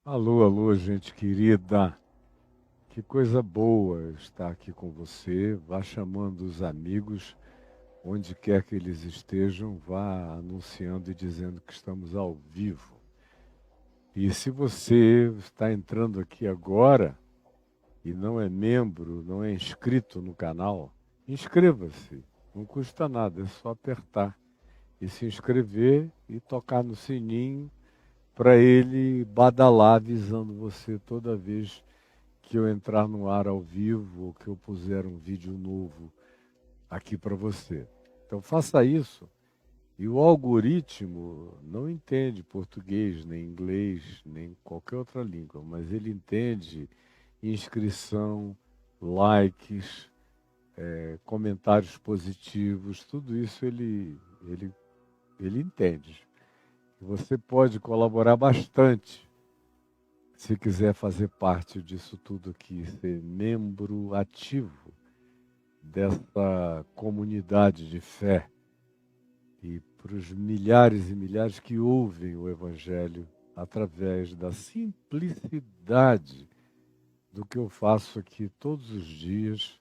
Alô, alô, gente querida. Que coisa boa estar aqui com você. Vá chamando os amigos, onde quer que eles estejam, vá anunciando e dizendo que estamos ao vivo. E se você está entrando aqui agora e não é membro, não é inscrito no canal, inscreva-se. Não custa nada, é só apertar e se inscrever e tocar no sininho para ele badalar avisando você toda vez que eu entrar no ar ao vivo ou que eu puser um vídeo novo aqui para você. Então faça isso. E o algoritmo não entende português, nem inglês, nem qualquer outra língua, mas ele entende inscrição, likes, comentários positivos, tudo isso ele entende. E você pode colaborar bastante se quiser fazer parte disso tudo aqui, ser membro ativo dessa comunidade de fé e para os milhares e milhares que ouvem o Evangelho através da simplicidade do que eu faço aqui todos os dias,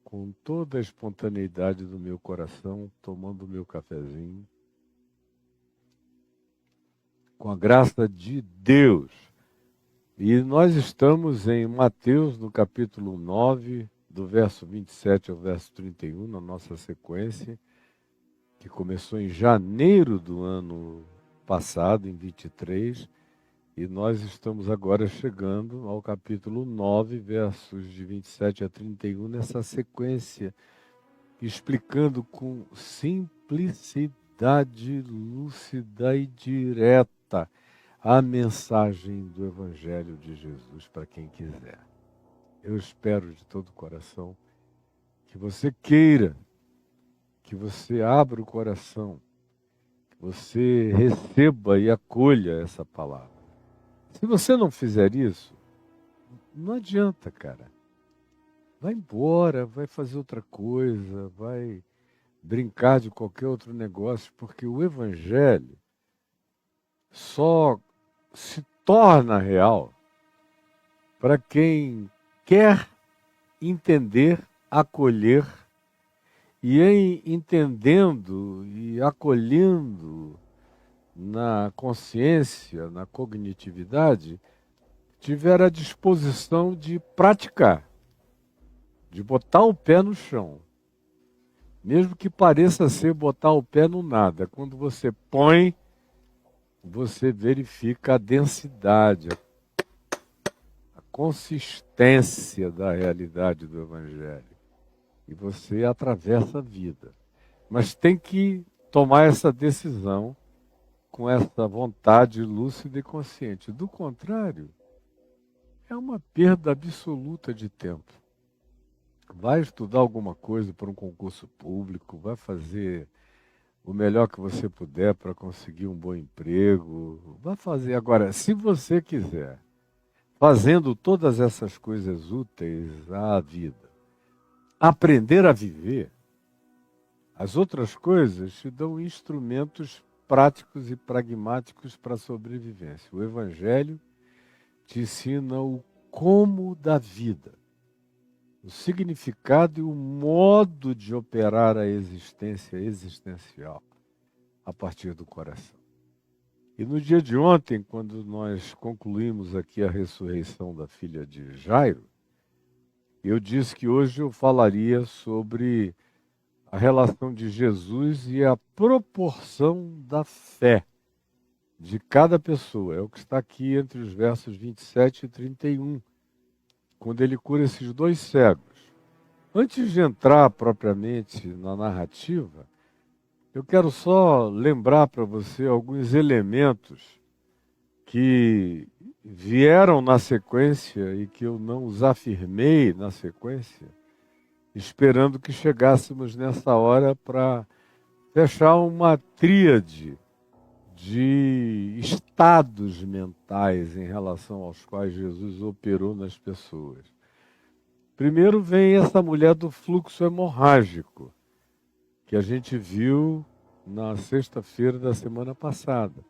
com toda a espontaneidade do meu coração, tomando o meu cafezinho, com a graça de Deus. E nós estamos em Mateus, no capítulo 9, do verso 27 ao verso 31, na nossa sequência, que começou em janeiro do ano passado, em 23, e nós estamos agora chegando ao capítulo 9, versos de 27 a 31, nessa sequência, explicando com simplicidade lúcida e direta a mensagem do Evangelho de Jesus para quem quiser. Eu espero de todo o coração que você queira, que você abra o coração, que você receba e acolha essa palavra. Se você não fizer isso, não adianta, cara. Vai embora, vai fazer outra coisa, vai brincar de qualquer outro negócio, porque o Evangelho só se torna real para quem quer entender, acolher, e em entendendo e acolhendo na consciência, na cognitividade, tiver a disposição de praticar, de botar o pé no chão. Mesmo que pareça ser botar o pé no nada. Quando você põe, você verifica a densidade, a consistência da realidade do Evangelho. E você atravessa a vida. Mas tem que tomar essa decisão com essa vontade lúcida e consciente. Do contrário, é uma perda absoluta de tempo. Vai estudar alguma coisa para um concurso público, vai fazer o melhor que você puder para conseguir um bom emprego, vai fazer. Agora, se você quiser, fazendo todas essas coisas úteis à vida, aprender a viver, as outras coisas te dão instrumentos práticos e pragmáticos para a sobrevivência. O Evangelho te ensina o como da vida, o significado e o modo de operar a existência existencial a partir do coração. E no dia de ontem, quando nós concluímos aqui a ressurreição da filha de Jairo, eu disse que hoje eu falaria sobre a relação de Jesus e a proporção da fé de cada pessoa. É o que está aqui entre os versos 27 e 31, quando ele cura esses dois cegos. Antes de entrar propriamente na narrativa, eu quero só lembrar para você alguns elementos que vieram na sequência e que eu não os afirmei na sequência, esperando que chegássemos nessa hora para fechar uma tríade de estados mentais em relação aos quais Jesus operou nas pessoas. Primeiro vem essa mulher do fluxo hemorrágico, que a gente viu na sexta-feira da semana passada.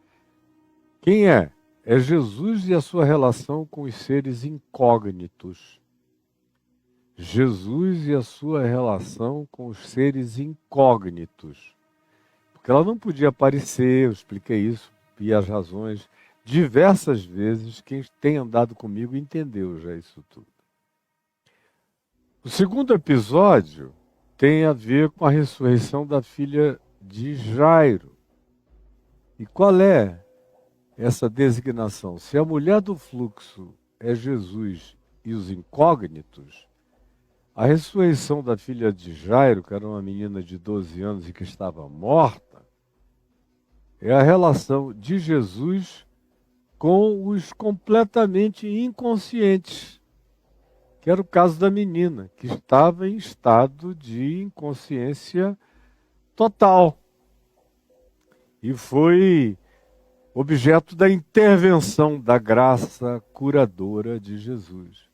Quem é? é Jesus e a sua relação com os seres incógnitos. Jesus e a sua relação com os seres incógnitos. Porque ela não podia aparecer, eu expliquei isso, e as razões. Diversas vezes, quem tem andado comigo entendeu já isso tudo. O segundo episódio tem a ver com a ressurreição da filha de Jairo. E qual é essa designação? Se a mulher do fluxo é Jesus e os incógnitos, a ressurreição da filha de Jairo, que era uma menina de 12 anos e que estava morta, é a relação de Jesus com os completamente inconscientes, que era o caso da menina, que estava em estado de inconsciência total. E foi objeto da intervenção da graça curadora de Jesus.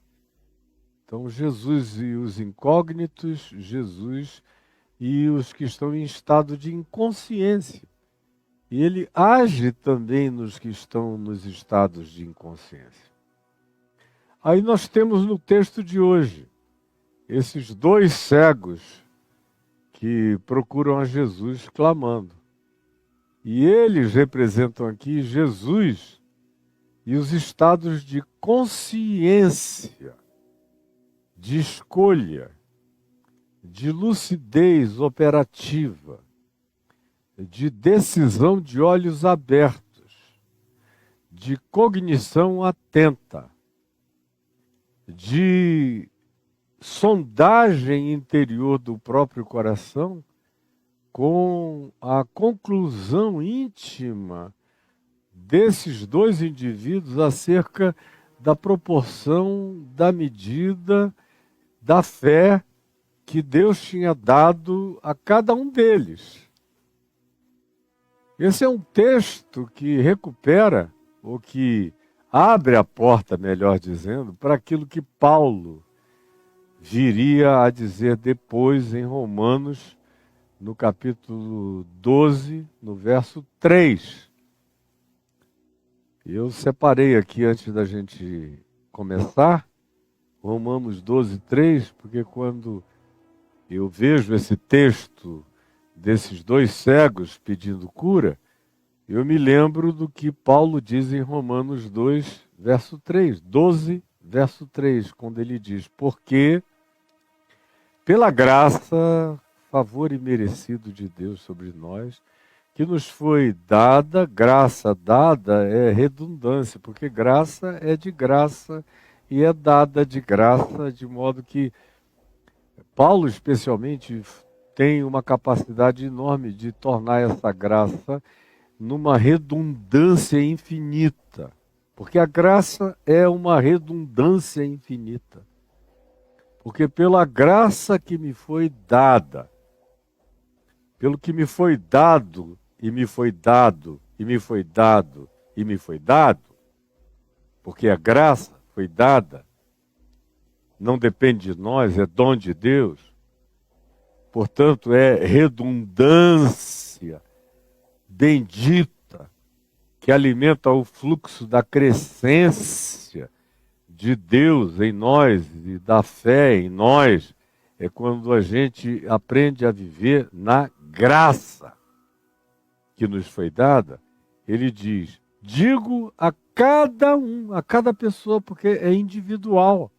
Então, Jesus e os incógnitos, Jesus e os que estão em estado de inconsciência. E ele age também nos que estão nos estados de inconsciência. Aí nós temos no texto de hoje esses dois cegos que procuram a Jesus clamando. E eles representam aqui Jesus e os estados de consciência, de escolha, de lucidez operativa, de decisão de olhos abertos, de cognição atenta, de sondagem interior do próprio coração, com a conclusão íntima desses dois indivíduos acerca da proporção, da medida, da fé que Deus tinha dado a cada um deles. Esse é um texto que recupera, ou que abre a porta, melhor dizendo, para aquilo que Paulo viria a dizer depois em Romanos, no capítulo 12, no verso 3. Eu separei aqui, antes da gente começar, Romanos 12, 3, porque quando eu vejo esse texto desses dois cegos pedindo cura, eu me lembro do que Paulo diz em Romanos 2, verso 3, 12, verso 3, quando ele diz: porque pela graça, favor imerecido de Deus sobre nós, que nos foi dada, graça dada é redundância, porque graça é de graça e é dada de graça, de modo que Paulo especialmente tem uma capacidade enorme de tornar essa graça numa redundância infinita, porque a graça é uma redundância infinita. Porque pela graça que me foi dada, pelo que me foi dado, e me foi dado, e me foi dado, e me foi dado, porque a graça foi dada, não depende de nós, é dom de Deus, portanto é redundância bendita, que alimenta o fluxo da crescência de Deus em nós e da fé em nós, é quando a gente aprende a viver na graça que nos foi dada. Ele diz: digo a cada um, a cada pessoa, porque é individual.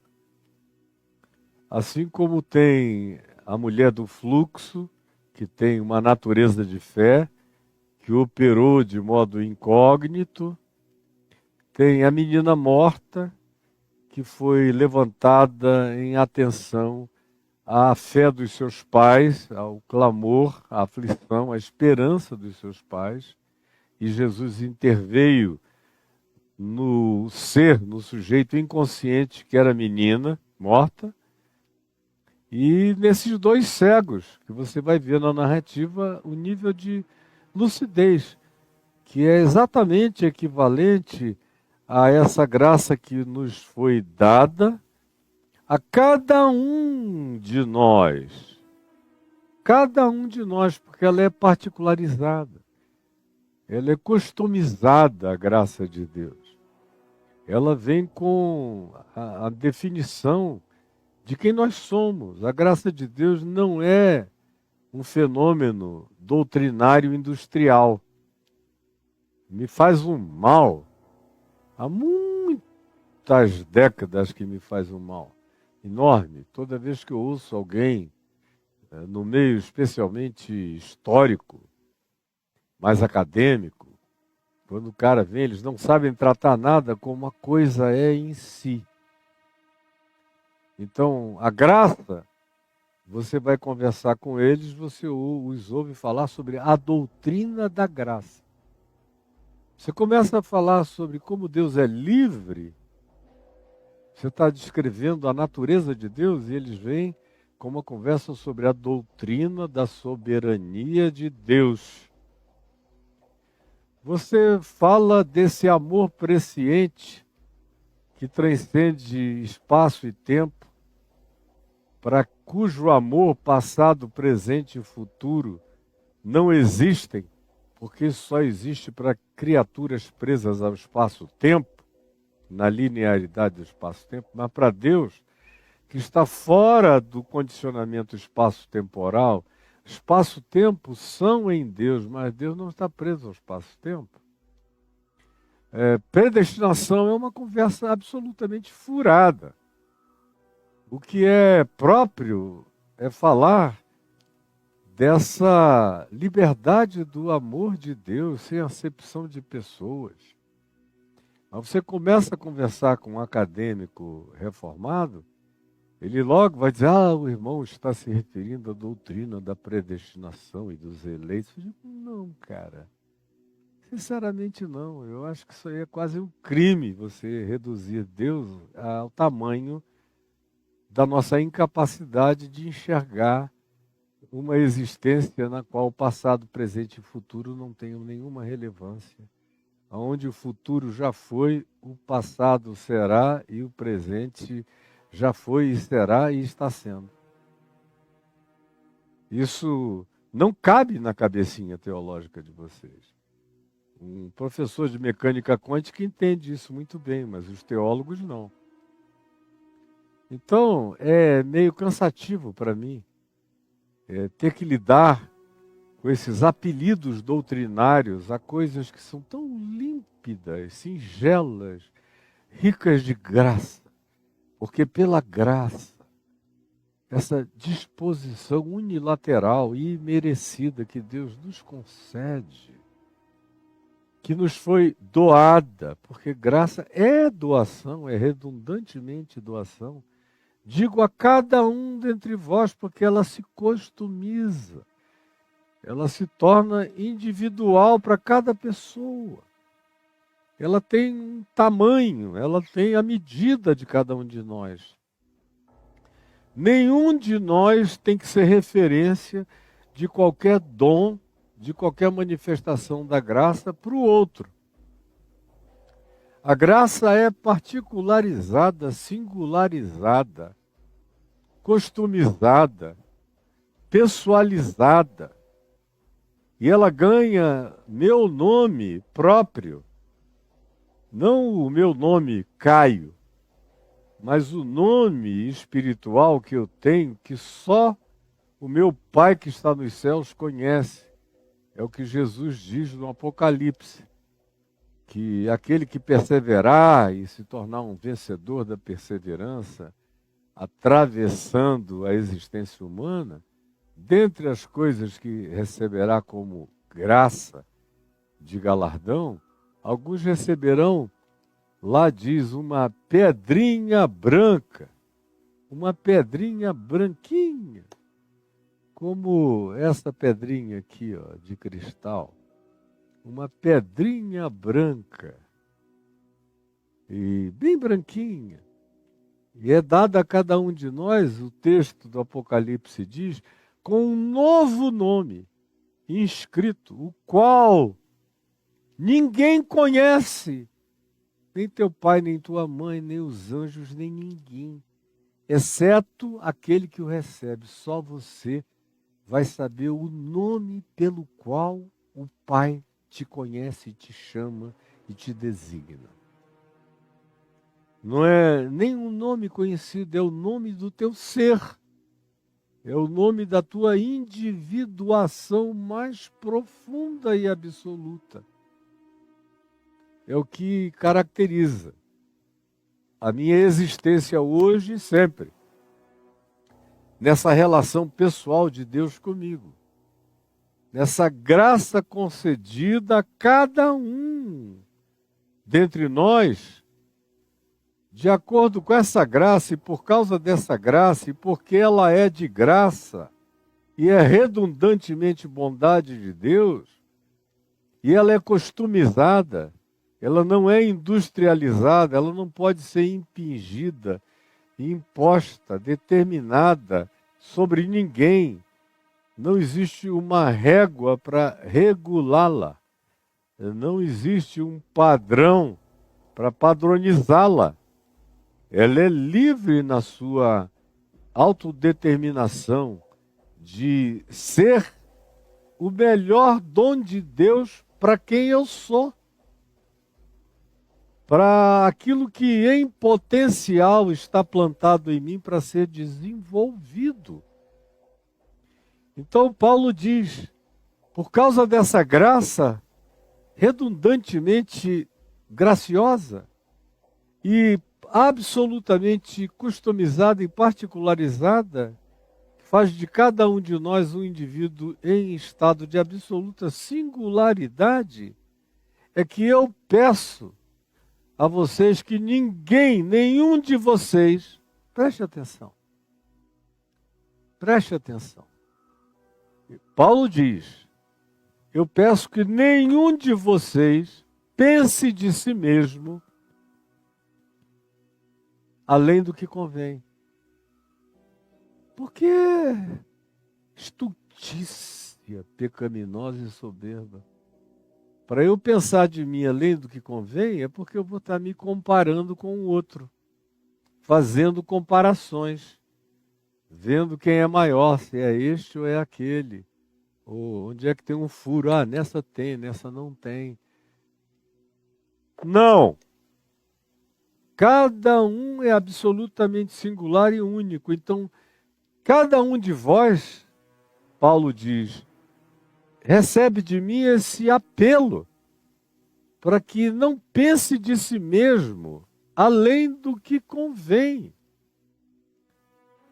Assim como tem a mulher do fluxo, que tem uma natureza de fé, que operou de modo incógnito, tem a menina morta, que foi levantada em atenção à fé dos seus pais, ao clamor, à aflição, à esperança dos seus pais, e Jesus interveio no ser, no sujeito inconsciente que era a menina morta, e nesses dois cegos, que você vai ver na narrativa o nível de lucidez, que é exatamente equivalente a essa graça que nos foi dada a cada um de nós. Cada um de nós, porque ela é particularizada. Ela é customizada, a graça de Deus. ela vem com a definição de quem nós somos. A graça de Deus não é um fenômeno doutrinário industrial. Me faz um mal. Há muitas décadas que me faz um mal enorme. Toda vez que eu ouço alguém, no meio especialmente histórico, mais acadêmico, quando o cara vem, eles não sabem tratar nada como a coisa é em si. Então, a graça, você vai conversar com eles, você os ouve falar sobre a doutrina da graça. Você começa a falar sobre como Deus é livre, você está descrevendo a natureza de Deus e eles vêm com uma conversa sobre a doutrina da soberania de Deus. Você fala desse amor presciente que transcende espaço e tempo, para cujo amor passado, presente e futuro não existem, porque isso só existe para criaturas presas ao espaço-tempo, na linearidade do espaço-tempo, mas para Deus, que está fora do condicionamento espaço-temporal, espaço-tempo são em Deus, mas Deus não está preso ao espaço-tempo. Predestinação é uma conversa absolutamente furada. O que é próprio é falar dessa liberdade do amor de Deus sem acepção de pessoas. Mas você começa a conversar com um acadêmico reformado, ele logo vai dizer, o irmão está se referindo à doutrina da predestinação e dos eleitos. Eu digo, não, cara. Sinceramente não. Eu acho que isso aí é quase um crime, você reduzir Deus ao tamanho da nossa incapacidade de enxergar uma existência na qual o passado, presente e futuro não tenham nenhuma relevância. Onde o futuro já foi, o passado será e o presente já foi e será e está sendo. Isso não cabe na cabecinha teológica de vocês. Um professor de mecânica quântica entende isso muito bem, mas os teólogos não. Então, é meio cansativo para mim ter que lidar com esses apelidos doutrinários a coisas que são tão límpidas, singelas, ricas de graça. Porque pela graça, essa disposição unilateral e imerecida que Deus nos concede, que nos foi doada, porque graça é doação, é redundantemente doação, digo a cada um dentre vós, porque ela se costumiza. Ela se torna individual para cada pessoa. Ela tem um tamanho, ela tem a medida de cada um de nós. Nenhum de nós tem que ser referência de qualquer dom, de qualquer manifestação da graça para o outro. A graça é particularizada, singularizada, customizada, pessoalizada. E ela ganha meu nome próprio. Não o meu nome Caio, mas o nome espiritual que eu tenho, que só o meu Pai que está nos céus conhece. É o que Jesus diz no Apocalipse. Que aquele que perseverar e se tornar um vencedor da perseverança, atravessando a existência humana, dentre as coisas que receberá como graça de galardão, alguns receberão, lá diz, uma pedrinha branca, uma pedrinha branquinha, como essa pedrinha aqui, ó, de cristal, uma pedrinha branca, e bem branquinha. E é dada a cada um de nós, o texto do Apocalipse diz, com um novo nome inscrito, o qual ninguém conhece, nem teu pai, nem tua mãe, nem os anjos, nem ninguém, exceto aquele que o recebe. Só você vai saber o nome pelo qual o Pai te conhece, te chama e te designa. Não é nenhum nome conhecido, é o nome do teu ser. É o nome da tua individuação mais profunda e absoluta. É o que caracteriza a minha existência hoje e sempre, nessa relação pessoal de Deus comigo, nessa graça concedida a cada um dentre nós, de acordo com essa graça e por causa dessa graça e porque ela é de graça e é redundantemente bondade de Deus, e ela é customizada, ela não é industrializada, ela não pode ser impingida, imposta, determinada sobre ninguém. Não existe uma régua para regulá-la. Não existe um padrão para padronizá-la. Ela é livre na sua autodeterminação de ser o melhor dom de Deus para quem eu sou. Para aquilo que em potencial está plantado em mim para ser desenvolvido. Então Paulo diz, por causa dessa graça redundantemente graciosa e absolutamente customizada e particularizada, que faz de cada um de nós um indivíduo em estado de absoluta singularidade, é que eu peço a vocês que ninguém, nenhum de vocês, preste atenção. Preste atenção. Paulo diz, eu peço que nenhum de vocês pense de si mesmo além do que convém. Porque estultícia, pecaminosa e soberba. Para eu pensar de mim além do que convém, é porque eu vou estar me comparando com o outro, fazendo comparações, vendo quem é maior, se é este ou é aquele, ou onde é que tem um furo, ah, nessa tem, nessa não tem. Não! Cada um é absolutamente singular e único, então cada um de vós, Paulo diz, recebe de mim esse apelo para que não pense de si mesmo além do que convém,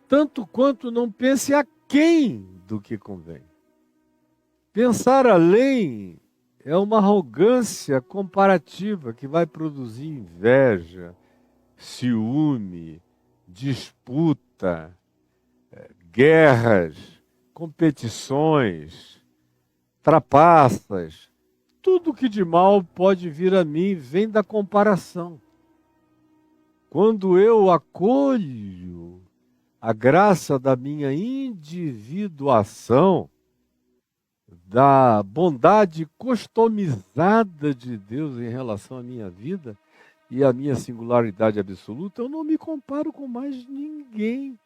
tanto quanto não pense aquém do que convém. Pensar além é uma arrogância comparativa que vai produzir inveja, ciúme, disputa, guerras, competições, trapaças. Tudo que de mal pode vir a mim vem da comparação. Quando eu acolho a graça da minha individuação, da bondade customizada de Deus em relação à minha vida e à minha singularidade absoluta, eu não me comparo com mais ninguém.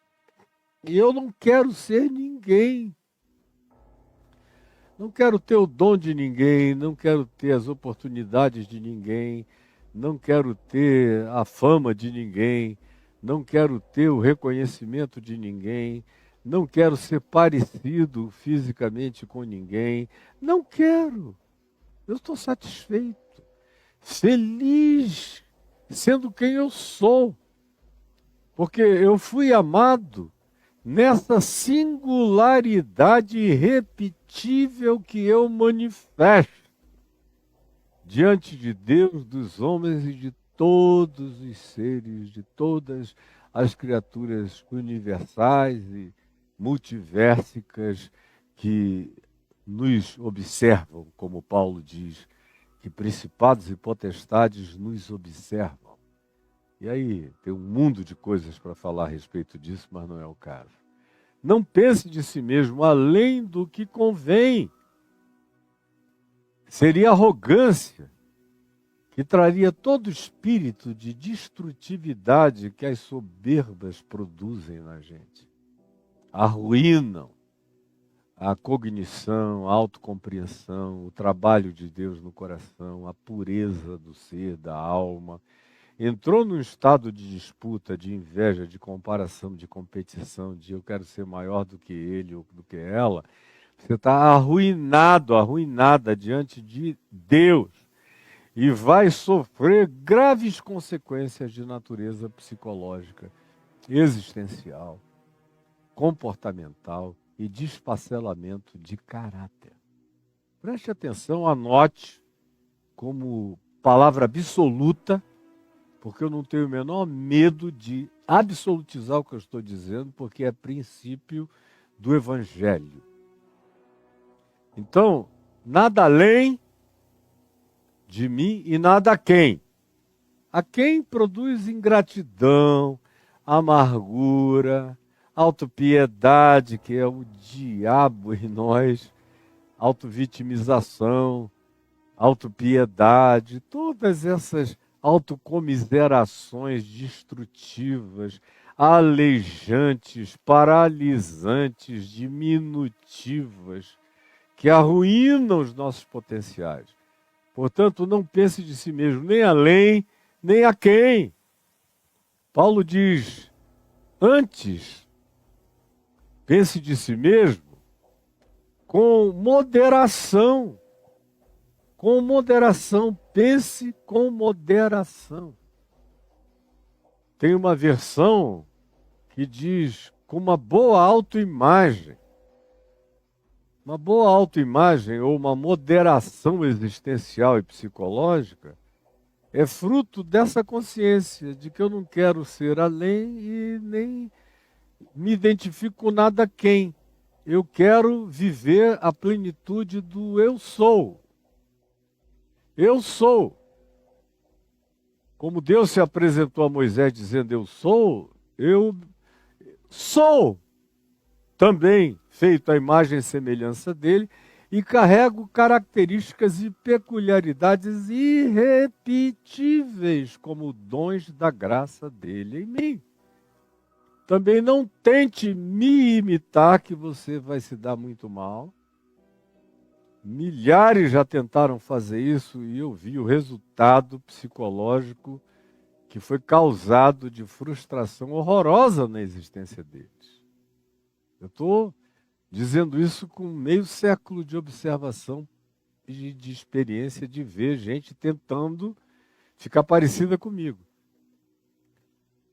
E eu não quero ser ninguém. Não quero ter o dom de ninguém, não quero ter as oportunidades de ninguém, não quero ter a fama de ninguém, não quero ter o reconhecimento de ninguém, não quero ser parecido fisicamente com ninguém, não quero. Eu estou satisfeito, feliz, sendo quem eu sou, porque eu fui amado nessa singularidade irrepetível que eu manifesto diante de Deus, dos homens e de todos os seres, de todas as criaturas universais e multiversicas que nos observam, como Paulo diz, que principados e potestades nos observam. E aí, tem um mundo de coisas para falar a respeito disso, mas não é o caso. Não pense de si mesmo além do que convém. Seria arrogância, que traria todo o espírito de destrutividade que as soberbas produzem na gente. Arruinam a cognição, a autocompreensão, o trabalho de Deus no coração, a pureza do ser, da alma. entrou num estado de disputa, de inveja, de comparação, de competição, de eu quero ser maior do que ele ou do que ela, você está arruinado, arruinada diante de Deus e vai sofrer graves consequências de natureza psicológica, existencial, comportamental e de esfacelamento de caráter. Preste atenção, anote como palavra absoluta, porque eu não tenho o menor medo de absolutizar o que eu estou dizendo, porque é princípio do Evangelho. Então, nada além de mim e nada a quem. A quem produz ingratidão, amargura, autopiedade, que é o diabo em nós, autovitimização, autopiedade, todas essas autocomiserações destrutivas, alejantes, paralisantes, diminutivas, que arruinam os nossos potenciais. Portanto, não pense de si mesmo nem além, nem a quem. Paulo diz, antes, pense de si mesmo com moderação. Com moderação, pense com moderação. Tem uma versão que diz com uma boa autoimagem. Uma boa autoimagem ou uma moderação existencial e psicológica é fruto dessa consciência de que eu não quero ser além e nem me identifico com nada quem. Eu quero viver a plenitude do eu sou. Eu sou. Como Deus se apresentou a Moisés dizendo eu sou também feito à imagem e semelhança dele e carrego características e peculiaridades irrepetíveis como dons da graça dele em mim. Também não tente me imitar que você vai se dar muito mal. Milhares já tentaram fazer isso e eu vi o resultado psicológico que foi causado de frustração horrorosa na existência deles. Eu estou dizendo isso com meio século de observação e de experiência de ver gente tentando ficar parecida comigo.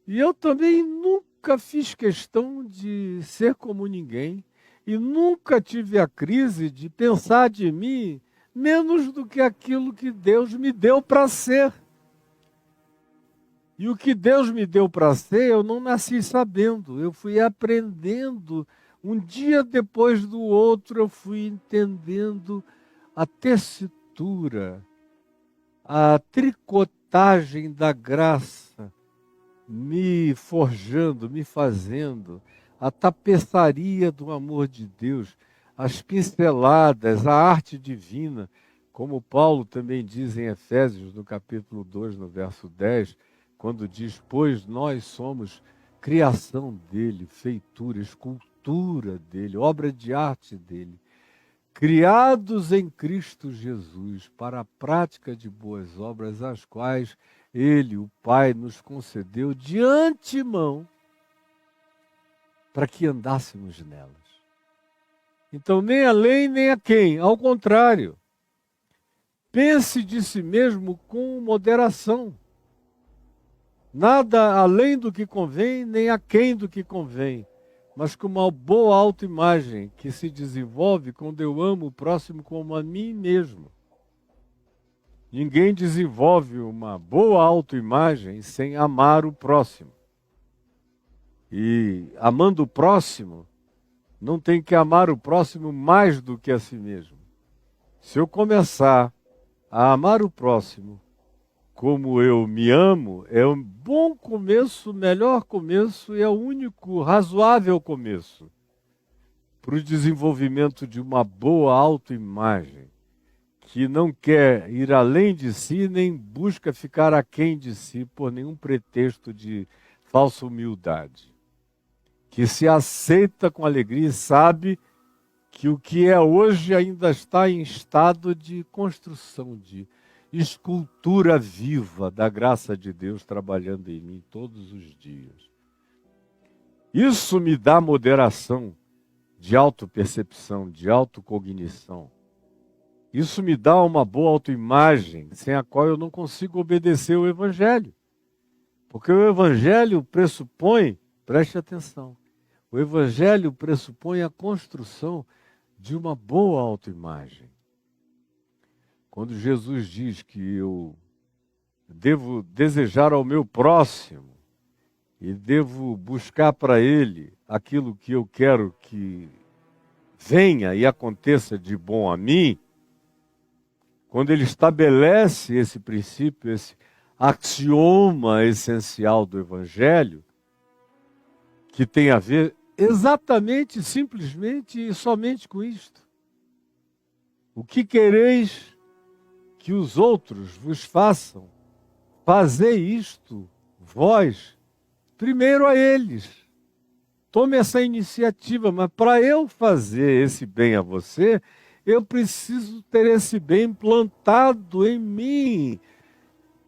E eu também nunca fiz questão de ser como ninguém. E nunca tive a crise de pensar de mim menos do que aquilo que Deus me deu para ser. E o que Deus me deu para ser, eu não nasci sabendo. Eu fui aprendendo. Um dia depois do outro, eu fui entendendo a tessitura, a tricotagem da graça, me forjando, me fazendo, a tapeçaria do amor de Deus, as pinceladas, a arte divina, como Paulo também diz em Efésios, no capítulo 2, no verso 10, quando diz, pois nós somos criação dele, feitura, escultura dele, obra de arte dele, criados em Cristo Jesus para a prática de boas obras, as quais ele, o Pai, nos concedeu de antemão para que andássemos nelas. Então, nem além, nem a quem. Ao contrário, pense de si mesmo com moderação. Nada além do que convém, nem aquém do que convém, mas com uma boa autoimagem que se desenvolve quando eu amo o próximo como a mim mesmo. Ninguém desenvolve uma boa autoimagem sem amar o próximo. E amando o próximo, não tem que amar o próximo mais do que a si mesmo. Se eu começar a amar o próximo como eu me amo, é um bom começo, melhor começo e é o único razoável começo para o desenvolvimento de uma boa autoimagem, que não quer ir além de si, nem busca ficar aquém de si por nenhum pretexto de falsa humildade. Que se aceita com alegria e sabe que o que é hoje ainda está em estado de construção, de escultura viva da graça de Deus trabalhando em mim todos os dias. Isso me dá moderação de autopercepção, de autocognição. Isso me dá uma boa autoimagem, sem a qual eu não consigo obedecer o Evangelho. Porque o Evangelho pressupõe, preste atenção, o Evangelho pressupõe a construção de uma boa autoimagem. Quando Jesus diz que eu devo desejar ao meu próximo e devo buscar para ele aquilo que eu quero que venha e aconteça de bom a mim, quando ele estabelece esse princípio, esse axioma essencial do Evangelho, que tem a ver exatamente, simplesmente e somente com isto. O que quereis que os outros vos façam? Fazei isto, vós, primeiro a eles. Tome essa iniciativa, mas para eu fazer esse bem a você, eu preciso ter esse bem plantado em mim.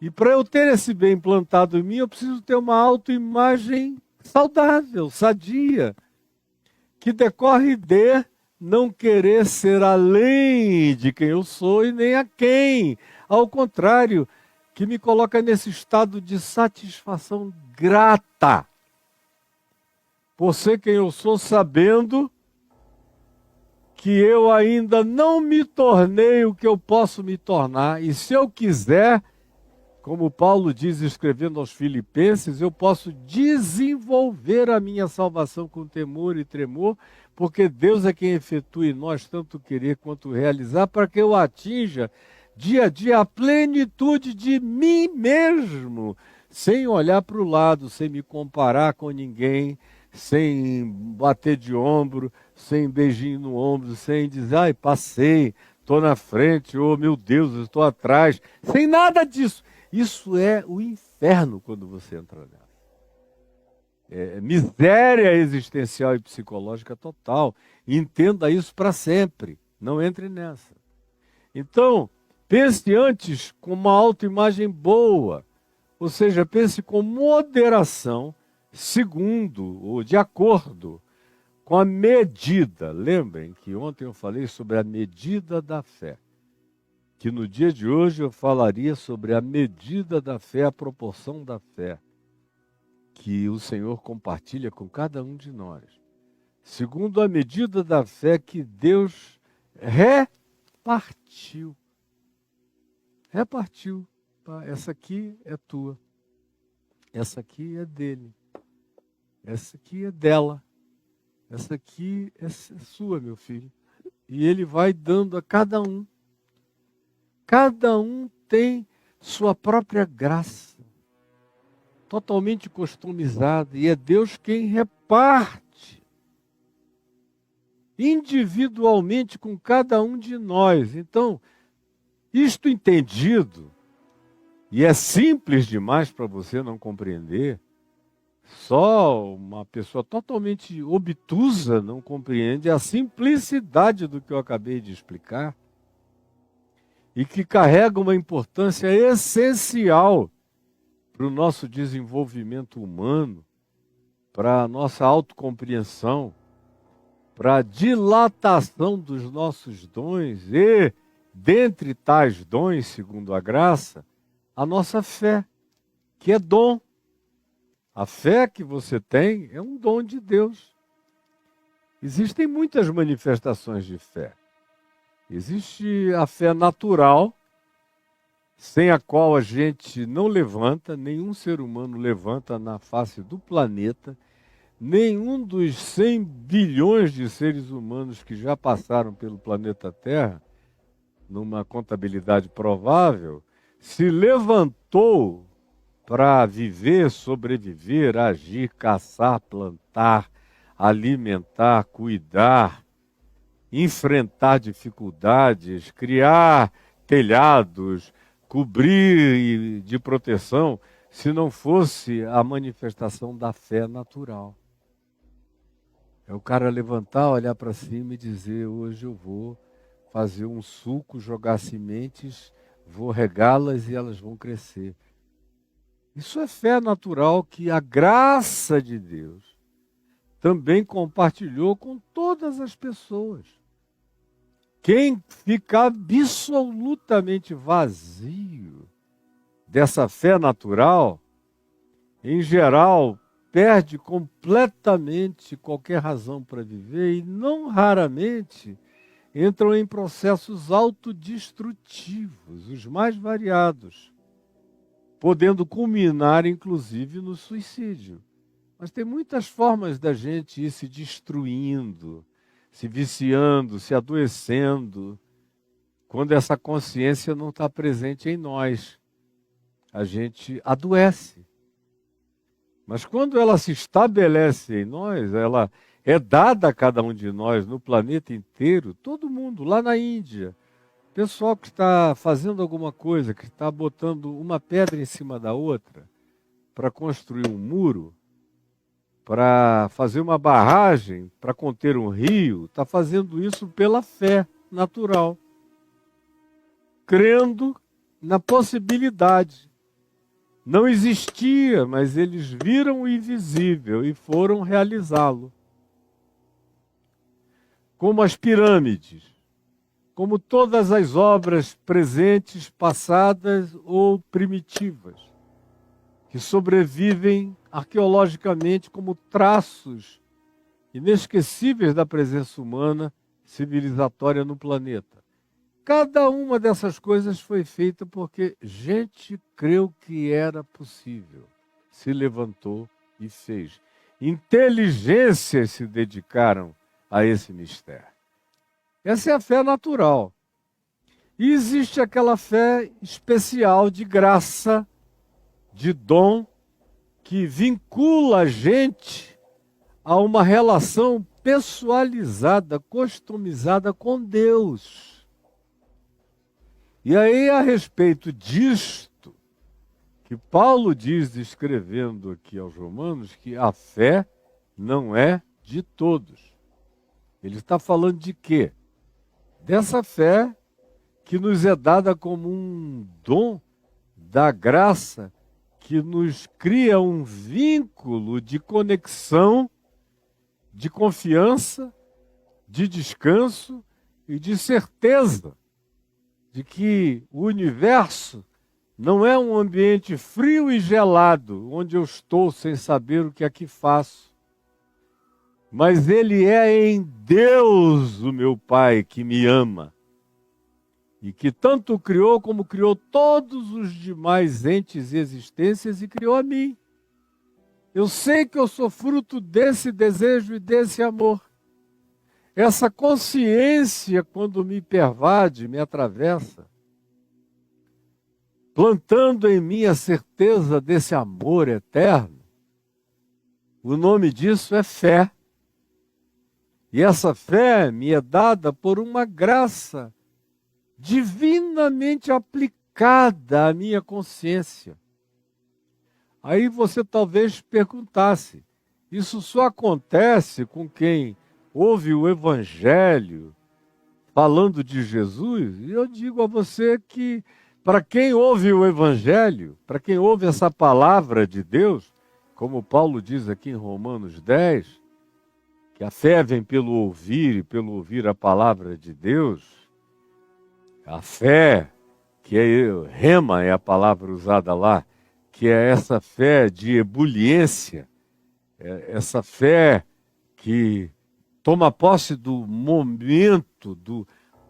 E para eu ter esse bem plantado em mim, eu preciso ter uma autoimagem saudável, sadia, que decorre de não querer ser além de quem eu sou e nem a quem. Ao contrário, que me coloca nesse estado de satisfação grata por ser quem eu sou, sabendo que eu ainda não me tornei o que eu posso me tornar. E se eu quiser, como Paulo diz escrevendo aos Filipenses, eu posso desenvolver a minha salvação com temor e tremor, porque Deus é quem efetua em nós tanto querer quanto realizar, para que eu atinja dia a dia a plenitude de mim mesmo, sem olhar para o lado, sem me comparar com ninguém, sem bater de ombro, sem beijinho no ombro, sem dizer, ai, passei, estou na frente, oh meu Deus, eu estou atrás, sem nada disso. Isso é o inferno quando você entra nela. É miséria existencial e psicológica total. Entenda isso para sempre. Não entre nessa. Então, pense antes com uma autoimagem boa. Ou seja, pense com moderação, segundo ou de acordo com a medida. Lembrem que ontem eu falei sobre a medida da fé. Que no dia de hoje eu falaria sobre a medida da fé, a proporção da fé, que o Senhor compartilha com cada um de nós. Segundo a medida da fé que Deus repartiu. Repartiu. Essa aqui é tua. Essa aqui é dele. Essa aqui é dela. Essa aqui é sua, meu filho. E ele vai dando a cada um. Cada um tem sua própria graça, totalmente customizada, e é Deus quem reparte individualmente com cada um de nós. Então, isto entendido, e é simples demais para você não compreender, só uma pessoa totalmente obtusa não compreende a simplicidade do que eu acabei de explicar, e que carrega uma importância essencial para o nosso desenvolvimento humano, para a nossa autocompreensão, para a dilatação dos nossos dons e, dentre tais dons, segundo a graça, a nossa fé, que é dom. A fé que você tem é um dom de Deus. Existem muitas manifestações de fé. Existe a fé natural, sem a qual a gente não levanta, nenhum ser humano levanta na face do planeta, nenhum dos 100 bilhões de seres humanos que já passaram pelo planeta Terra, numa contabilidade provável, se levantou para viver, sobreviver, agir, caçar, plantar, alimentar, cuidar, enfrentar dificuldades, criar telhados, cobrir de proteção, se não fosse a manifestação da fé natural. É o cara levantar, olhar para cima e dizer, hoje eu vou fazer um suco, jogar sementes, vou regá-las e elas vão crescer. Isso é fé natural que a graça de Deus também compartilhou com todas as pessoas. Quem fica absolutamente vazio dessa fé natural, em geral, perde completamente qualquer razão para viver e não raramente entram em processos autodestrutivos, os mais variados, podendo culminar, inclusive, no suicídio. Mas tem muitas formas da gente ir se destruindo, se viciando, se adoecendo, quando essa consciência não está presente em nós. A gente adoece. Mas quando ela se estabelece em nós, ela é dada a cada um de nós no planeta inteiro, todo mundo, lá na Índia, pessoal que está fazendo alguma coisa, que está botando uma pedra em cima da outra para construir um muro, para fazer uma barragem, para conter um rio, está fazendo isso pela fé natural, crendo na possibilidade. Não existia, mas eles viram o invisível e foram realizá-lo. Como as pirâmides, como todas as obras presentes, passadas ou primitivas, que sobrevivem arqueologicamente como traços inesquecíveis da presença humana civilizatória no planeta. Cada uma dessas coisas foi feita porque gente creu que era possível, se levantou e fez. Inteligências se dedicaram a esse mistério. Essa é a fé natural. E existe aquela fé especial de graça, de dom, que vincula a gente a uma relação pessoalizada, customizada com Deus. E aí, a respeito disto, que Paulo diz, escrevendo aqui aos Romanos, que a fé não é de todos. Ele está falando de quê? Dessa fé que nos é dada como um dom da graça, que nos cria um vínculo de conexão, de confiança, de descanso e de certeza de que o universo não é um ambiente frio e gelado, onde eu estou sem saber o que aqui faço. Mas ele é em Deus, o meu Pai, que me ama. E que tanto o criou como criou todos os demais entes e existências e criou a mim. Eu sei que eu sou fruto desse desejo e desse amor. Essa consciência, quando me pervade, me atravessa, plantando em mim a certeza desse amor eterno, o nome disso é fé. E essa fé me é dada por uma graça divinamente aplicada à minha consciência. Aí você talvez perguntasse, isso só acontece com quem ouve o Evangelho falando de Jesus? E eu digo a você que para quem ouve o Evangelho, para quem ouve essa palavra de Deus, como Paulo diz aqui em Romanos 10, que a fé vem pelo ouvir e pelo ouvir a palavra de Deus, a fé, que é rema é a palavra usada lá, que é essa fé de ebuliência, essa fé que toma posse do momento, do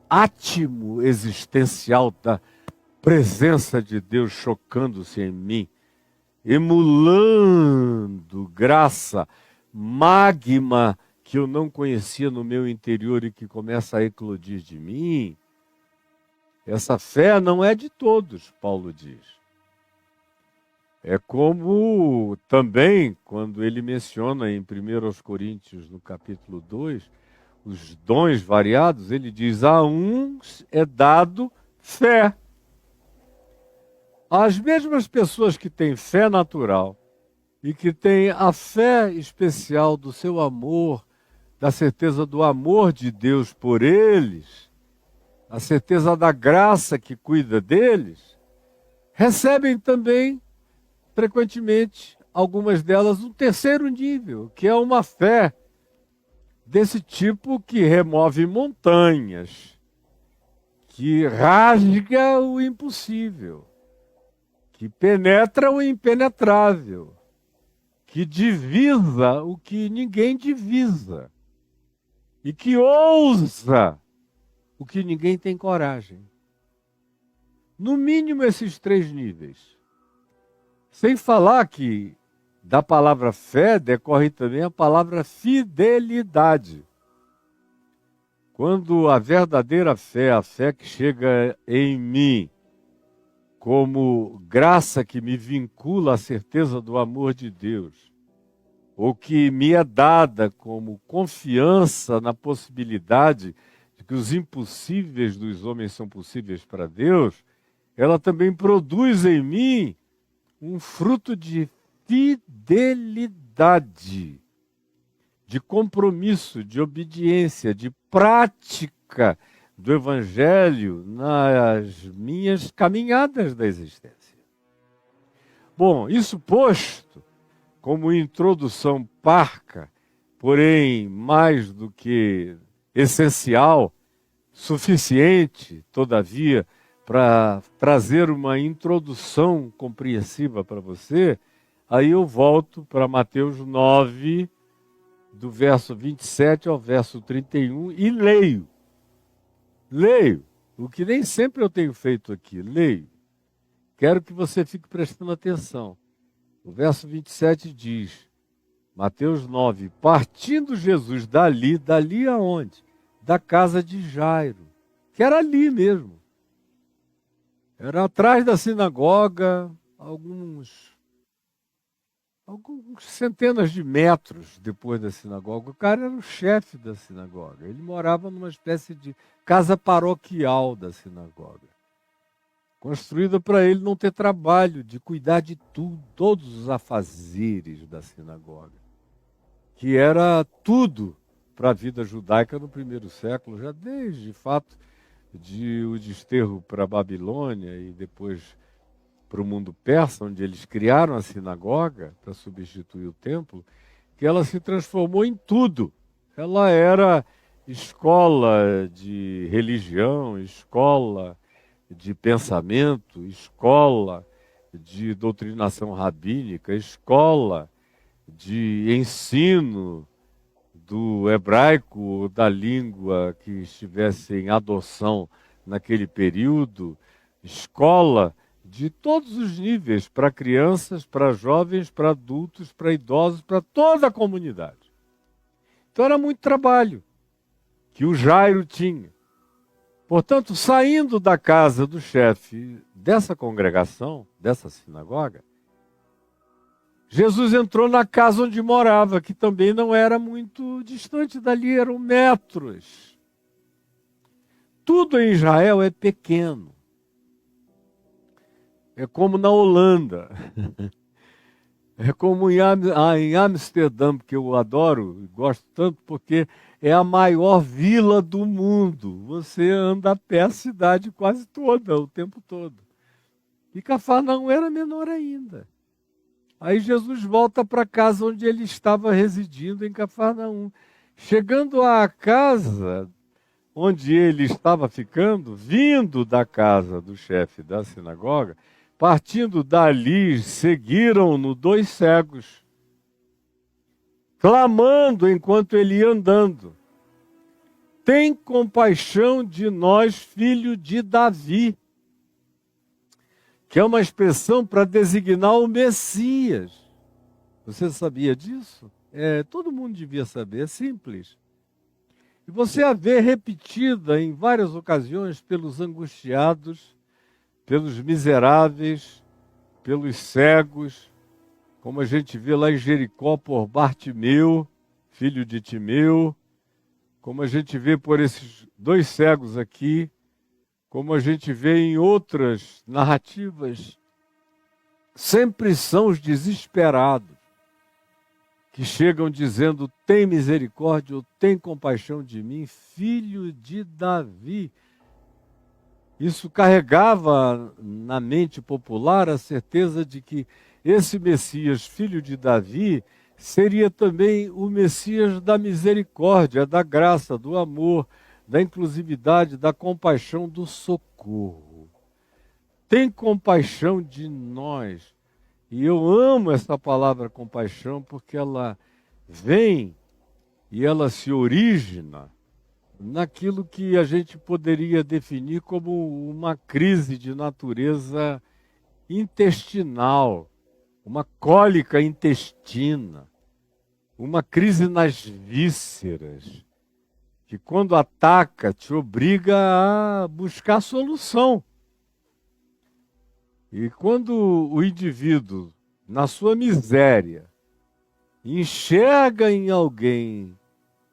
átimo existencial da presença de Deus chocando-se em mim, emulando graça, magma que eu não conhecia no meu interior e que começa a eclodir de mim. Essa fé não é de todos, Paulo diz. É como também, quando ele menciona em 1 Coríntios, no capítulo 2, os dons variados, ele diz, a uns é dado fé. As mesmas pessoas que têm fé natural e que têm a fé especial do seu amor, da certeza do amor de Deus por eles, a certeza da graça que cuida deles, recebem também, frequentemente, algumas delas, um terceiro nível, que é uma fé desse tipo que remove montanhas, que rasga o impossível, que penetra o impenetrável, que divisa o que ninguém divisa e que ousa o que ninguém tem coragem. No mínimo esses três níveis. Sem falar que da palavra fé decorre também a palavra fidelidade. Quando a verdadeira fé, a fé que chega em mim, como graça que me vincula à certeza do amor de Deus, ou que me é dada como confiança na possibilidade de que os impossíveis dos homens são possíveis para Deus, ela também produz em mim um fruto de fidelidade, de compromisso, de obediência, de prática do Evangelho nas minhas caminhadas da existência. Bom, isso posto como introdução parca, porém mais do que essencial, suficiente, todavia, para trazer uma introdução compreensiva para você, aí eu volto para Mateus 9, do verso 27 ao verso 31, e leio. Leio, o que nem sempre eu tenho feito aqui, leio. Quero que você fique prestando atenção. O verso 27 diz, Mateus 9, partindo Jesus dali aonde? Da casa de Jairo, que era ali mesmo. Era atrás da sinagoga, alguns centenas de metros depois da sinagoga. O cara era o chefe da sinagoga. Ele morava numa espécie de casa paroquial da sinagoga, construída para ele não ter trabalho de cuidar de tudo, todos os afazeres da sinagoga, que era tudo para a vida judaica no primeiro século, já desde, de fato, o desterro para a Babilônia e depois para o mundo persa, onde eles criaram a sinagoga para substituir o templo, que ela se transformou em tudo. Ela era escola de religião, escola de pensamento, escola de doutrinação rabínica, escola de ensino do hebraico, da língua que estivesse em adoção naquele período, escola de todos os níveis, para crianças, para jovens, para adultos, para idosos, para toda a comunidade. Então era muito trabalho que o Jairo tinha. Portanto, saindo da casa do chefe dessa congregação, dessa sinagoga, Jesus entrou na casa onde morava, que também não era muito distante dali, eram metros. Tudo em Israel é pequeno. É como na Holanda. É como em Amsterdã, que eu adoro e gosto tanto, porque é a maior vila do mundo. Você anda a pé a cidade quase toda, o tempo todo. E Cafarnaum era menor ainda. Aí Jesus volta para a casa onde ele estava residindo, em Cafarnaum. Chegando à casa onde ele estava ficando, vindo da casa do chefe da sinagoga, partindo dali, seguiram-no 2 cegos, clamando enquanto ele ia andando: tem compaixão de nós, filho de Davi. Que é uma expressão para designar o Messias. Você sabia disso? Todo mundo devia saber, é simples. E você a vê repetida em várias ocasiões pelos angustiados, pelos miseráveis, pelos cegos, como a gente vê lá em Jericó por Bartimeu, filho de Timeu, como a gente vê por esses 2 cegos aqui, como a gente vê em outras narrativas. Sempre são os desesperados que chegam dizendo: tem misericórdia ou tem compaixão de mim, filho de Davi. Isso carregava na mente popular a certeza de que esse Messias, filho de Davi, seria também o Messias da misericórdia, da graça, do amor, da inclusividade, da compaixão, do socorro. Tem compaixão de nós. E eu amo essa palavra compaixão porque ela vem e ela se origina naquilo que a gente poderia definir como uma crise de natureza intestinal, uma cólica intestina, uma crise nas vísceras, que quando ataca te obriga a buscar solução. E quando o indivíduo, na sua miséria, enxerga em alguém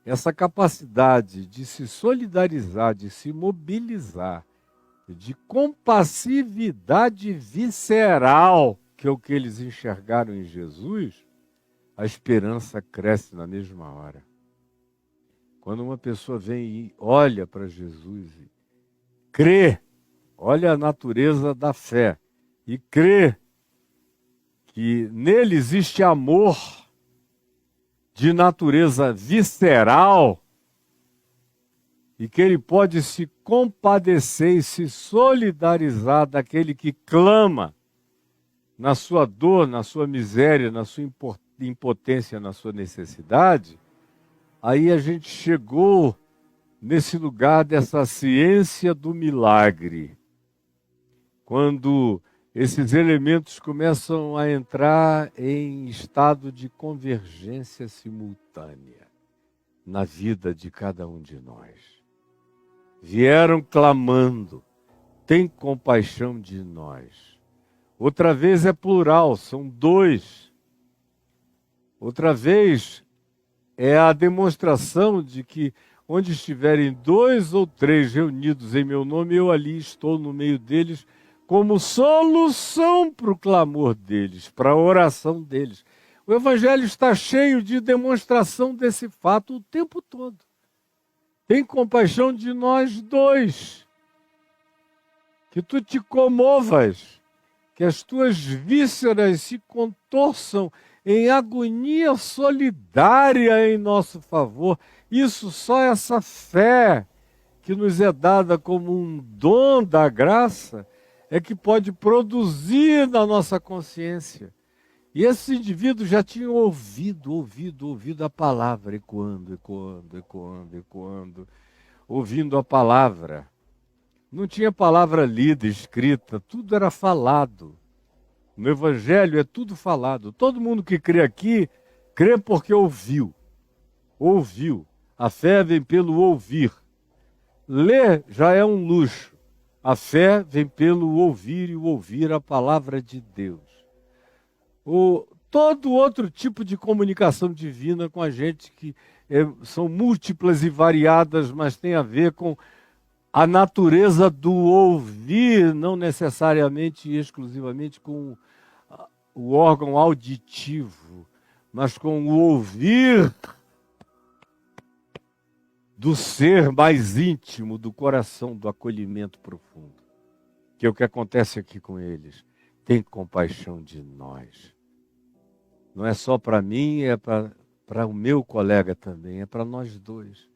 essa capacidade de se solidarizar, de se mobilizar, de compassividade visceral, que é o que eles enxergaram em Jesus, a esperança cresce na mesma hora. Quando uma pessoa vem e olha para Jesus e crê, olha a natureza da fé, e crê que nele existe amor de natureza visceral e que ele pode se compadecer e se solidarizar daquele que clama na sua dor, na sua miséria, na sua impotência, na sua necessidade, aí a gente chegou nesse lugar dessa ciência do milagre. Quando esses elementos começam a entrar em estado de convergência simultânea na vida de cada um de nós. Vieram clamando, tem compaixão de nós. Outra vez é plural, são dois. Outra vez é a demonstração de que onde estiverem 2 ou 3 reunidos em meu nome, eu ali estou no meio deles, como solução para o clamor deles, para a oração deles. O Evangelho está cheio de demonstração desse fato o tempo todo. Tem compaixão de nós dois. Que tu te comovas, que as tuas vísceras se contorçam em agonia solidária em nosso favor. Isso só essa fé que nos é dada como um dom da graça é que pode produzir na nossa consciência. E esses indivíduos já tinham ouvido a palavra, ecoando, ouvindo a palavra. Não tinha palavra lida, escrita, tudo era falado. No Evangelho é tudo falado. Todo mundo que crê aqui, crê porque ouviu. Ouviu. A fé vem pelo ouvir. Ler já é um luxo. A fé vem pelo ouvir e ouvir a palavra de Deus. Todo outro tipo de comunicação divina com a gente, que são múltiplas e variadas, mas tem a ver com a natureza do ouvir, não necessariamente e exclusivamente com o órgão auditivo, mas com o ouvir do ser mais íntimo, do coração, do acolhimento profundo. Que é o que acontece aqui com eles. Tem compaixão de nós. Não é só para mim, é para o meu colega também, é para nós dois.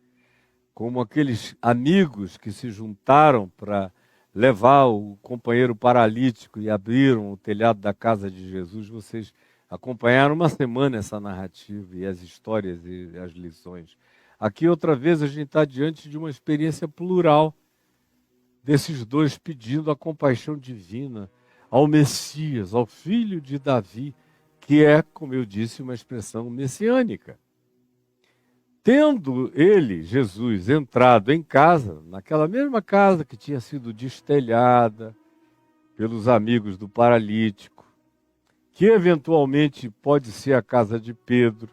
Como aqueles amigos que se juntaram para levar o companheiro paralítico e abriram o telhado da casa de Jesus. Vocês acompanharam uma semana essa narrativa e as histórias e as lições. Aqui outra vez a gente está diante de uma experiência plural desses dois pedindo a compaixão divina ao Messias, ao filho de Davi, que é, como eu disse, uma expressão messiânica. Tendo ele, Jesus, entrado em casa, naquela mesma casa que tinha sido destelhada pelos amigos do paralítico, que eventualmente pode ser a casa de Pedro,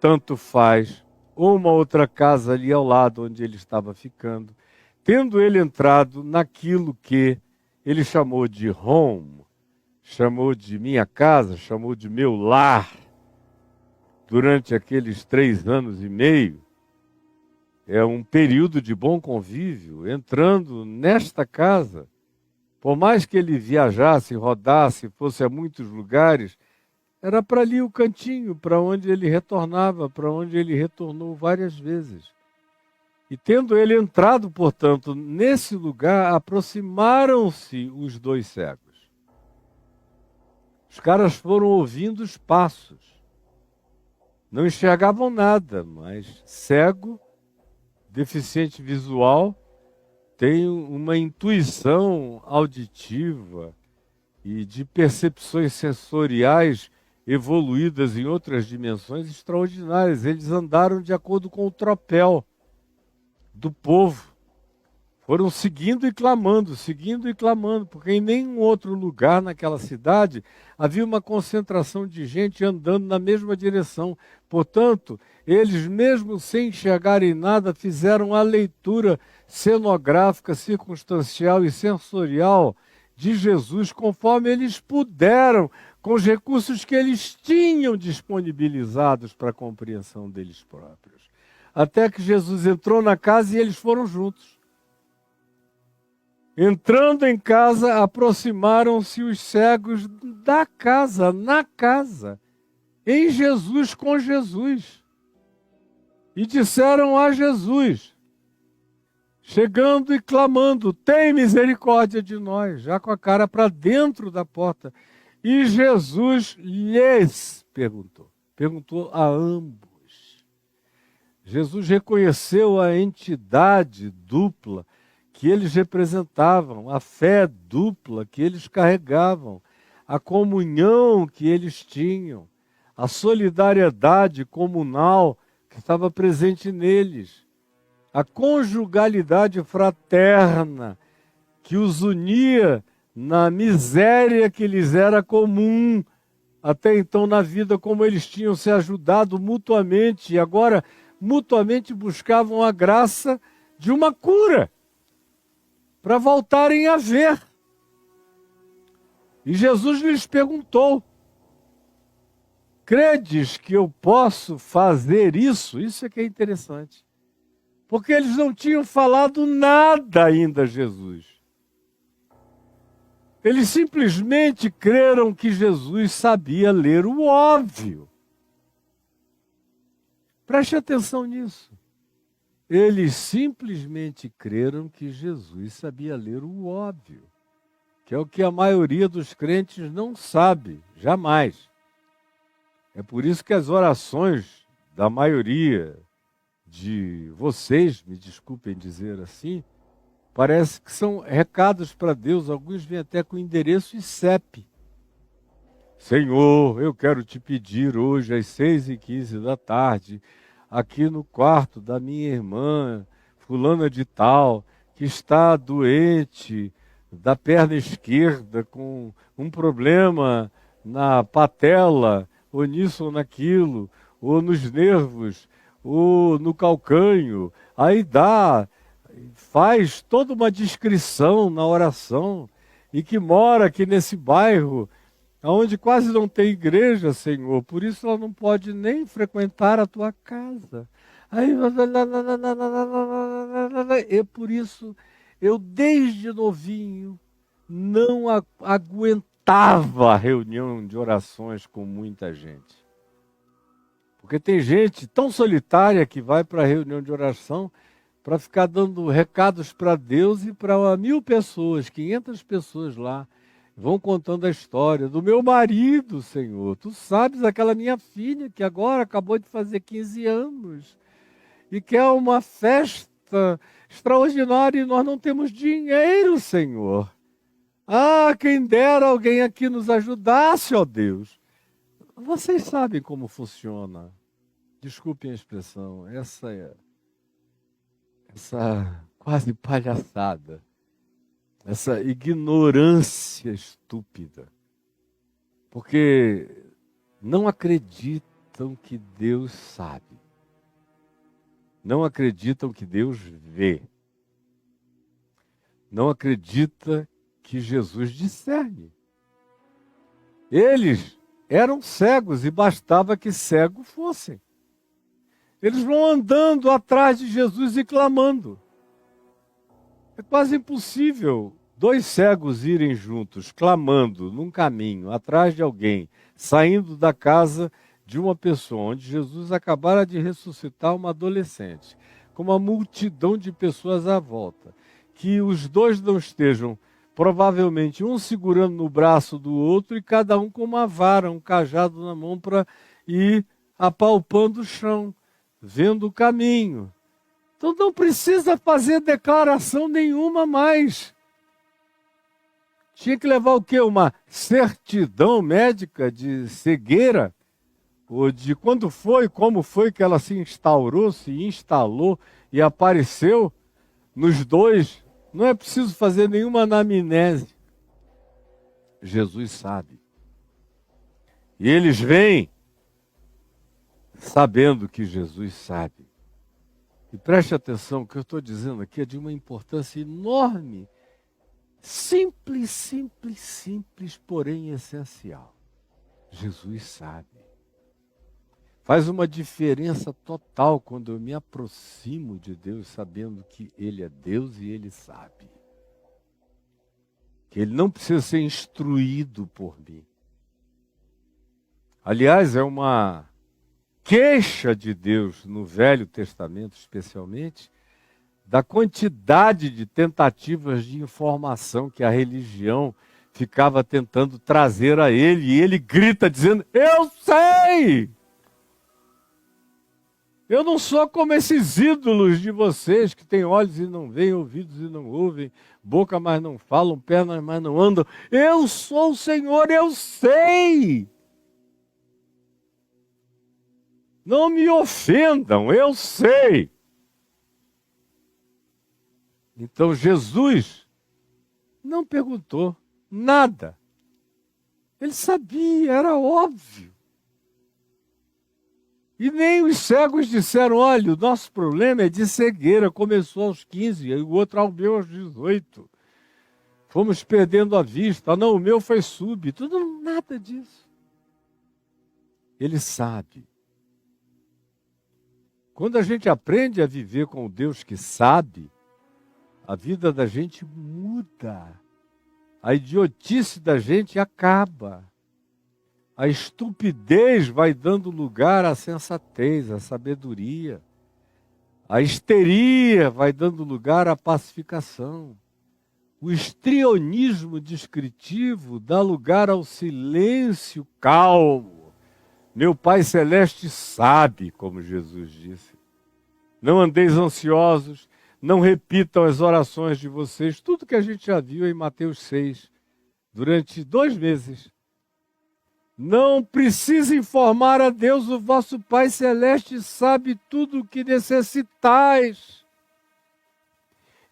tanto faz, ou uma outra casa ali ao lado onde ele estava ficando, tendo ele entrado naquilo que ele chamou de home, chamou de minha casa, chamou de meu lar, durante aqueles 3 anos e meio, é um período de bom convívio, entrando nesta casa, por mais que ele viajasse, rodasse, fosse a muitos lugares, era para ali o cantinho, para onde ele retornava, para onde ele retornou várias vezes. E tendo ele entrado, portanto, nesse lugar, aproximaram-se os dois cegos. Os caras foram ouvindo os passos. Não enxergavam nada, mas cego, deficiente visual, tem uma intuição auditiva e de percepções sensoriais evoluídas em outras dimensões extraordinárias. Eles andaram de acordo com o tropel do povo. Foram seguindo e clamando, porque em nenhum outro lugar naquela cidade havia uma concentração de gente andando na mesma direção. Portanto, eles, mesmo sem enxergarem nada, fizeram a leitura cenográfica, circunstancial e sensorial de Jesus conforme eles puderam, com os recursos que eles tinham disponibilizados para a compreensão deles próprios. Até que Jesus entrou na casa e eles foram juntos. Entrando em casa, aproximaram-se os cegos da casa, na casa, em Jesus, com Jesus. E disseram a Jesus, chegando e clamando, tem misericórdia de nós, já com a cara para dentro da porta. E Jesus lhes perguntou a ambos. Jesus reconheceu a entidade dupla que eles representavam, a fé dupla que eles carregavam, a comunhão que eles tinham, a solidariedade comunal que estava presente neles, a conjugalidade fraterna que os unia na miséria que lhes era comum até então na vida, como eles tinham se ajudado mutuamente e agora mutuamente buscavam a graça de uma cura para voltarem a ver. E Jesus lhes perguntou, credes que eu posso fazer isso? Isso é que é interessante. Porque eles não tinham falado nada ainda a Jesus. Eles simplesmente creram que Jesus sabia ler o óbvio. Preste atenção nisso. Eles simplesmente creram que Jesus sabia ler o óbvio, que é o que a maioria dos crentes não sabe, jamais. É por isso que as orações da maioria de vocês, me desculpem dizer assim, parece que são recados para Deus, alguns vêm até com endereço e CEP. Senhor, eu quero te pedir hoje às 6h15 da tarde, aqui no quarto da minha irmã, fulana de tal, que está doente da perna esquerda, com um problema na patela, ou nisso ou naquilo, ou nos nervos, ou no calcanho. Aí faz toda uma descrição na oração, e que mora aqui nesse bairro, onde quase não tem igreja, Senhor, por isso ela não pode nem frequentar a tua casa. Aí, e por isso, eu desde novinho não aguentava a reunião de orações com muita gente. Porque tem gente tão solitária que vai para a reunião de oração para ficar dando recados para Deus e para 1.000 pessoas, 500 pessoas lá. Vão contando a história do meu marido, Senhor. Tu sabes, aquela minha filha que agora acabou de fazer 15 anos e quer uma festa extraordinária e nós não temos dinheiro, Senhor. Ah, quem dera alguém aqui nos ajudasse, ó Deus. Vocês sabem como funciona. Desculpem a expressão, essa quase palhaçada. Essa ignorância estúpida, porque não acreditam que Deus sabe, não acreditam que Deus vê, não acreditam que Jesus discerne. Eles eram cegos e bastava que cegos fossem. Eles vão andando atrás de Jesus e clamando. É quase impossível 2 cegos irem juntos, clamando num caminho, atrás de alguém, saindo da casa de uma pessoa, onde Jesus acabara de ressuscitar uma adolescente, com uma multidão de pessoas à volta, que os dois não estejam, provavelmente, um segurando no braço do outro e cada um com uma vara, um cajado na mão para ir apalpando o chão, vendo o caminho. Então não precisa fazer declaração nenhuma mais. Tinha que levar o quê? Uma certidão médica de cegueira? Ou de quando foi, como foi que ela se instaurou, se instalou e apareceu nos dois? Não é preciso fazer nenhuma anamnese. Jesus sabe. E eles vêm sabendo que Jesus sabe. E preste atenção, o que eu estou dizendo aqui é de uma importância enorme. Simples, simples, simples, porém essencial. Jesus sabe. Faz uma diferença total quando eu me aproximo de Deus sabendo que Ele é Deus e Ele sabe. Que Ele não precisa ser instruído por mim. Aliás, é uma queixa de Deus no Velho Testamento, especialmente, da quantidade de tentativas de informação que a religião ficava tentando trazer a ele, e ele grita dizendo: eu sei! Eu não sou como esses ídolos de vocês que têm olhos e não veem, ouvidos e não ouvem, boca mas não falam, pernas mas não andam. Eu sou o Senhor, eu sei! Não me ofendam, eu sei. Então Jesus não perguntou nada. Ele sabia, era óbvio. E nem os cegos disseram: olha, o nosso problema é de cegueira, começou aos 15, e o outro ao meu aos 18. Fomos perdendo a vista. Não, o meu foi súbito. Nada disso. Ele sabe. Quando a gente aprende a viver com o Deus que sabe, a vida da gente muda. A idiotice da gente acaba. A estupidez vai dando lugar à sensatez, à sabedoria. A histeria vai dando lugar à pacificação. O histrionismo descritivo dá lugar ao silêncio calmo. Meu Pai Celeste sabe, como Jesus disse. Não andeis ansiosos, não repitam as orações de vocês, tudo que a gente já viu em Mateus 6, durante 2 meses. Não precisa informar a Deus, o vosso Pai Celeste sabe tudo o que necessitais.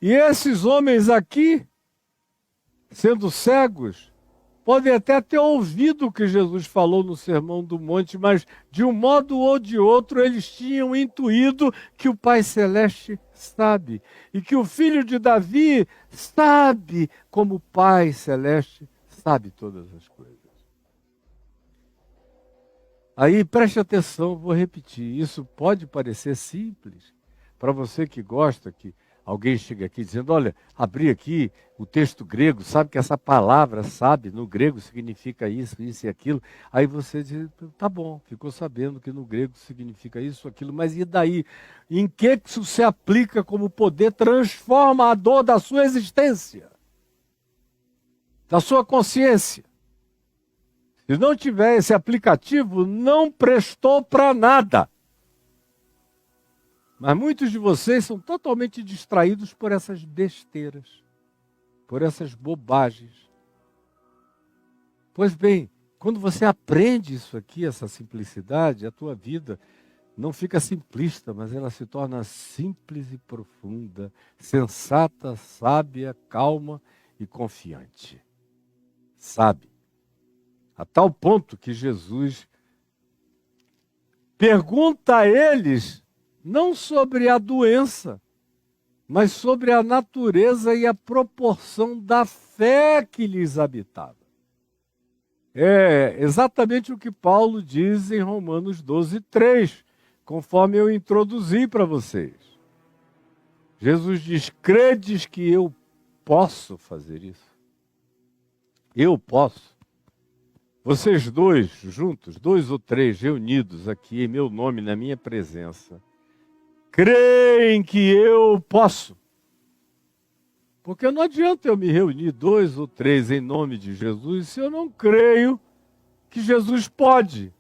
E esses homens aqui, sendo cegos, podem até ter ouvido o que Jesus falou no Sermão do Monte, mas de um modo ou de outro eles tinham intuído que o Pai Celeste sabe. E que o Filho de Davi sabe como o Pai Celeste sabe todas as coisas. Aí preste atenção, vou repetir. Isso pode parecer simples para você que gosta que alguém chega aqui dizendo: olha, abri aqui o texto grego, sabe que essa palavra, sabe, no grego significa isso, isso e aquilo. Aí você diz: tá bom, ficou sabendo que no grego significa isso, aquilo, mas e daí? Em que isso se aplica como poder transformador da sua existência? Da sua consciência? Se não tiver esse aplicativo, não prestou para nada. Mas muitos de vocês são totalmente distraídos por essas besteiras, por essas bobagens. Pois bem, quando você aprende isso aqui, essa simplicidade, a tua vida não fica simplista, mas ela se torna simples e profunda, sensata, sábia, calma e confiante. Sabe? A tal ponto que Jesus pergunta a eles não sobre a doença, mas sobre a natureza e a proporção da fé que lhes habitava. É exatamente o que Paulo diz em Romanos 12:3, conforme eu introduzi para vocês. Jesus diz: credes que eu posso fazer isso? Eu posso. Vocês dois juntos, 2 ou 3 reunidos aqui em meu nome, na minha presença, creem que eu posso. Porque não adianta eu me reunir 2 ou 3 em nome de Jesus se eu não creio que Jesus pode.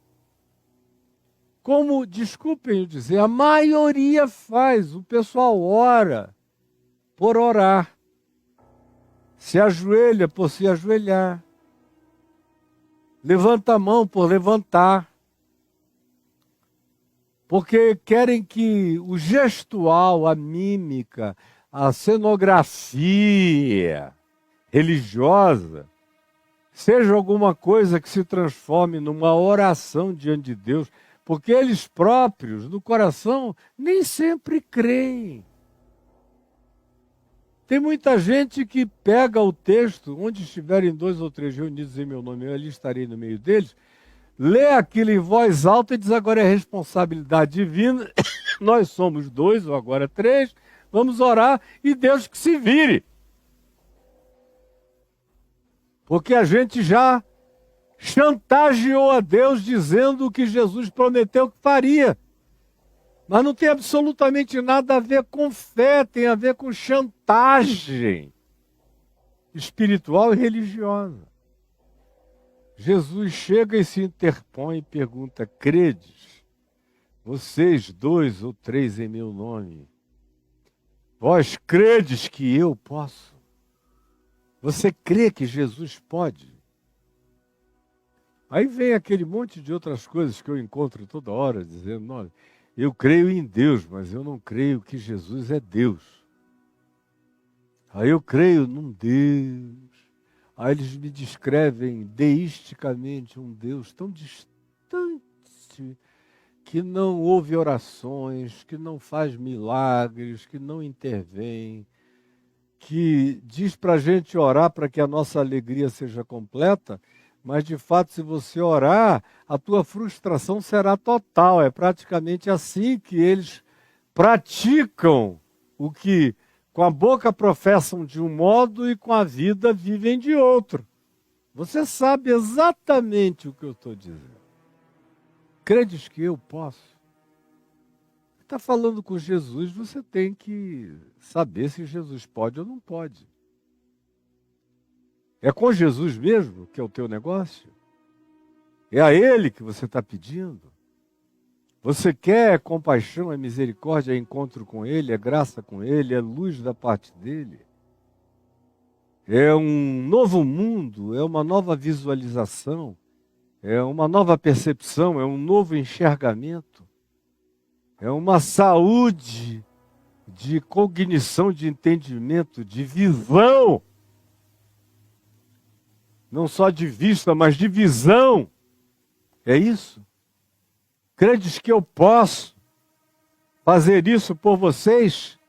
Como, desculpem eu dizer, a maioria faz, o pessoal ora por orar, se ajoelha por se ajoelhar, levanta a mão por levantar, porque querem que o gestual, a mímica, a cenografia religiosa seja alguma coisa que se transforme numa oração diante de Deus, porque eles próprios, no coração, nem sempre creem. Tem muita gente que pega o texto, onde estiverem 2 ou 3 reunidos em meu nome, eu ali estarei no meio deles, lê aquilo em voz alta e diz: agora é responsabilidade divina, nós somos 2 ou agora 3, vamos orar e Deus que se vire. Porque a gente já chantageou a Deus dizendo o que Jesus prometeu que faria. Mas não tem absolutamente nada a ver com fé, tem a ver com chantagem espiritual e religiosa. Jesus chega e se interpõe e pergunta: credes, vocês 2 ou 3 em meu nome, vós credes que eu posso? Você crê que Jesus pode? Aí vem aquele monte de outras coisas que eu encontro toda hora, dizendo: olha, eu creio em Deus, mas eu não creio que Jesus é Deus. Aí eu creio num Deus. Aí eles me descrevem deisticamente um Deus tão distante, que não ouve orações, que não faz milagres, que não intervém, que diz para a gente orar para que a nossa alegria seja completa, mas de fato, se você orar, a tua frustração será total. É praticamente assim que eles praticam o que com a boca professam de um modo e com a vida vivem de outro. Você sabe exatamente o que eu estou dizendo. Credes que eu posso? Está falando com Jesus, você tem que saber se Jesus pode ou não pode. É com Jesus mesmo que é o teu negócio? É a Ele que você está pedindo? Você quer compaixão, é misericórdia, é encontro com Ele, é graça com Ele, é luz da parte dEle? É um novo mundo, é uma nova visualização, é uma nova percepção, é um novo enxergamento, é uma saúde de cognição, de entendimento, de visão. Não só de vista, mas de visão. É isso? Credes que eu posso fazer isso por vocês?